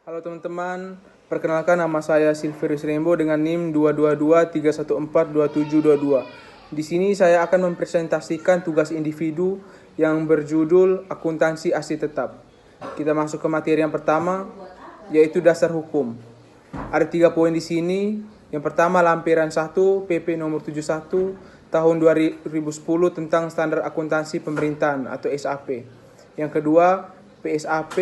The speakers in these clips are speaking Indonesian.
Halo teman-teman, perkenalkan nama saya Silverius Rembo dengan NIM 22231422722. Di sini saya akan mempresentasikan tugas individu yang berjudul akuntansi aset tetap. Kita masuk ke materi yang pertama, yaitu dasar hukum. Ada 3 poin di sini. Yang pertama, lampiran 1 PP nomor 71 tahun 2010 tentang standar akuntansi pemerintahan atau SAP. Yang kedua, PSAP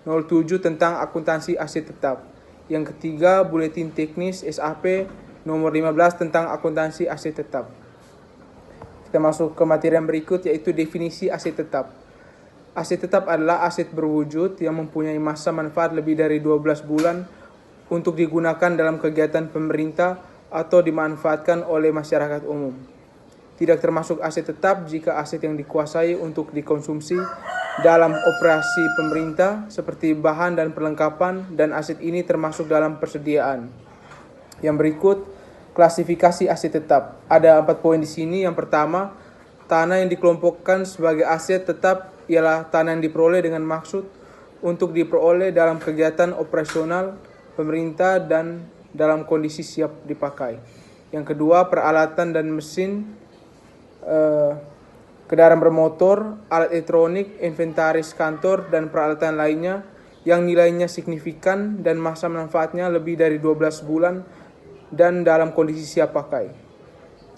07 tentang akuntansi aset tetap. Yang ketiga, buletin teknis SAP nomor 15 tentang akuntansi aset tetap. Kita masuk ke materi yang berikut, yaitu definisi aset tetap. Aset tetap adalah aset berwujud yang mempunyai masa manfaat lebih dari 12 bulan untuk digunakan dalam kegiatan pemerintah atau dimanfaatkan oleh masyarakat umum. Tidak termasuk aset tetap jika aset yang dikuasai untuk dikonsumsi dalam operasi pemerintah seperti bahan dan perlengkapan, dan aset ini termasuk dalam persediaan. Yang berikut, klasifikasi aset tetap. Ada 4 poin di sini. Yang pertama, tanah yang dikelompokkan sebagai aset tetap ialah tanah yang diperoleh dengan maksud untuk diperoleh dalam kegiatan operasional pemerintah dan dalam kondisi siap dipakai. Yang kedua, peralatan dan mesin, kendaraan bermotor, alat elektronik, inventaris kantor, dan peralatan lainnya yang nilainya signifikan dan masa manfaatnya lebih dari 12 bulan dan dalam kondisi siap pakai.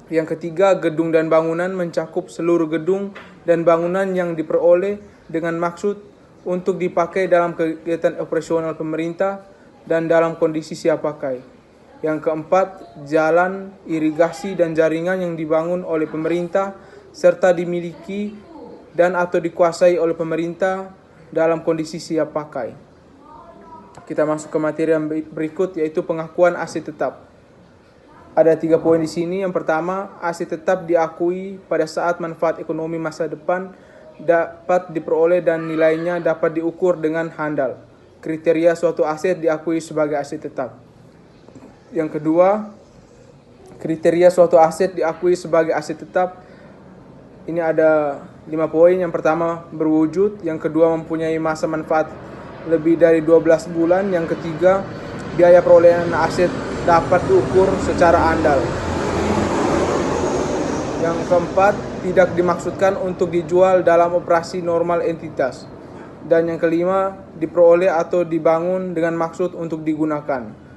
Yang ketiga, gedung dan bangunan mencakup seluruh gedung dan bangunan yang diperoleh dengan maksud untuk dipakai dalam kegiatan operasional pemerintah dan dalam kondisi siap pakai. Yang keempat, jalan, irigasi, dan jaringan yang dibangun oleh pemerintah serta dimiliki dan atau dikuasai oleh pemerintah dalam kondisi siap pakai. Kita masuk ke materi yang berikut, yaitu pengakuan aset tetap. Ada 3 poin di sini. Yang pertama, aset tetap diakui pada saat manfaat ekonomi masa depan dapat diperoleh dan nilainya dapat diukur dengan handal. Kriteria suatu aset diakui sebagai aset tetap. Yang kedua, kriteria suatu aset diakui sebagai aset tetap. Ini ada 5 poin. Yang pertama, berwujud. Yang kedua, mempunyai masa manfaat lebih dari 12 bulan. Yang ketiga, biaya perolehan aset dapat diukur secara andal. Yang keempat, tidak dimaksudkan untuk dijual dalam operasi normal entitas. Dan yang kelima, diperoleh atau dibangun dengan maksud untuk digunakan.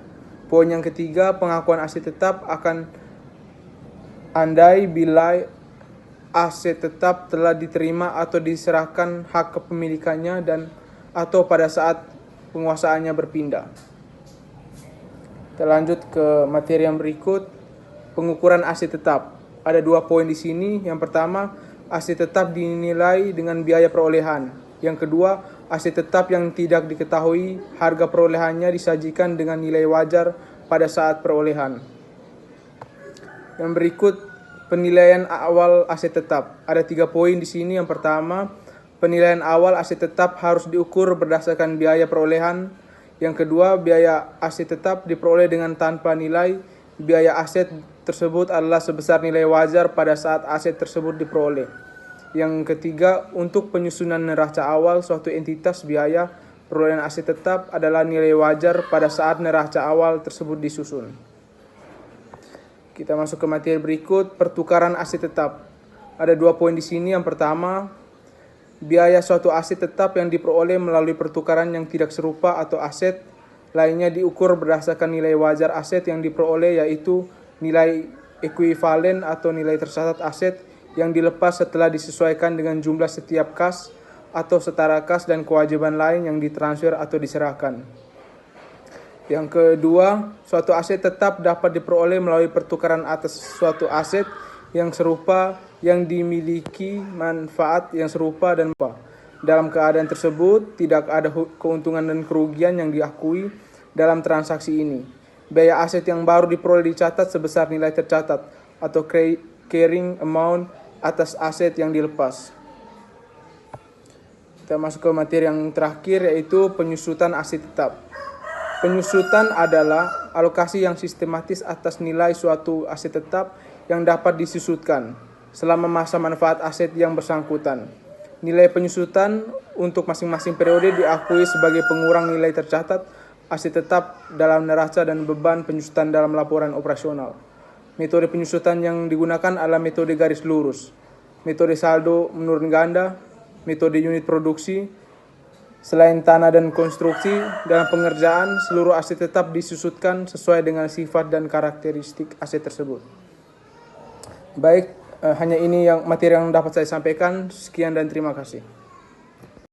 Poin yang ketiga, pengakuan aset tetap akan andai bila aset tetap telah diterima atau diserahkan hak kepemilikannya dan atau pada saat penguasaannya berpindah. Kita lanjut ke materi yang berikut, pengukuran aset tetap. Ada 2 poin di sini. Yang pertama, aset tetap dinilai dengan biaya perolehan. Yang kedua, aset tetap yang tidak diketahui harga perolehannya disajikan dengan nilai wajar pada saat perolehan. Yang berikut, penilaian awal aset tetap. Ada 3 poin di sini. Yang pertama, penilaian awal aset tetap harus diukur berdasarkan biaya perolehan. Yang kedua, biaya aset tetap diperoleh dengan tanpa nilai. Biaya aset tersebut adalah sebesar nilai wajar pada saat aset tersebut diperoleh. Yang ketiga, untuk penyusunan neraca awal suatu entitas, biaya perolehan aset tetap adalah nilai wajar pada saat neraca awal tersebut disusun. Kita masuk ke materi berikut, pertukaran aset tetap. Ada 2 poin di sini. Yang pertama, biaya suatu aset tetap yang diperoleh melalui pertukaran yang tidak serupa atau aset lainnya diukur berdasarkan nilai wajar aset yang diperoleh, yaitu nilai ekuivalen atau nilai tercatat aset yang dilepas setelah disesuaikan dengan jumlah setiap kas atau setara kas dan kewajiban lain yang ditransfer atau diserahkan. Yang kedua, suatu aset tetap dapat diperoleh melalui pertukaran atas suatu aset yang serupa yang dimiliki manfaat yang serupa dan dalam keadaan tersebut tidak ada keuntungan dan kerugian yang diakui dalam transaksi ini. Biaya aset yang baru diperoleh dicatat sebesar nilai tercatat atau carrying amount atas aset yang dilepas. Kita masuk ke materi yang terakhir, yaitu penyusutan aset tetap. Penyusutan adalah alokasi yang sistematis atas nilai suatu aset tetap yang dapat disusutkan selama masa manfaat aset yang bersangkutan. Nilai penyusutan untuk masing-masing periode diakui sebagai pengurang nilai tercatat aset tetap dalam neraca dan beban penyusutan dalam laporan operasional. Metode penyusutan yang digunakan adalah metode garis lurus, metode saldo menurun ganda, metode unit produksi. Selain tanah dan konstruksi, dalam pengerjaan seluruh aset tetap disusutkan sesuai dengan sifat dan karakteristik aset tersebut. Baik, hanya ini yang materi yang dapat saya sampaikan. Sekian dan terima kasih.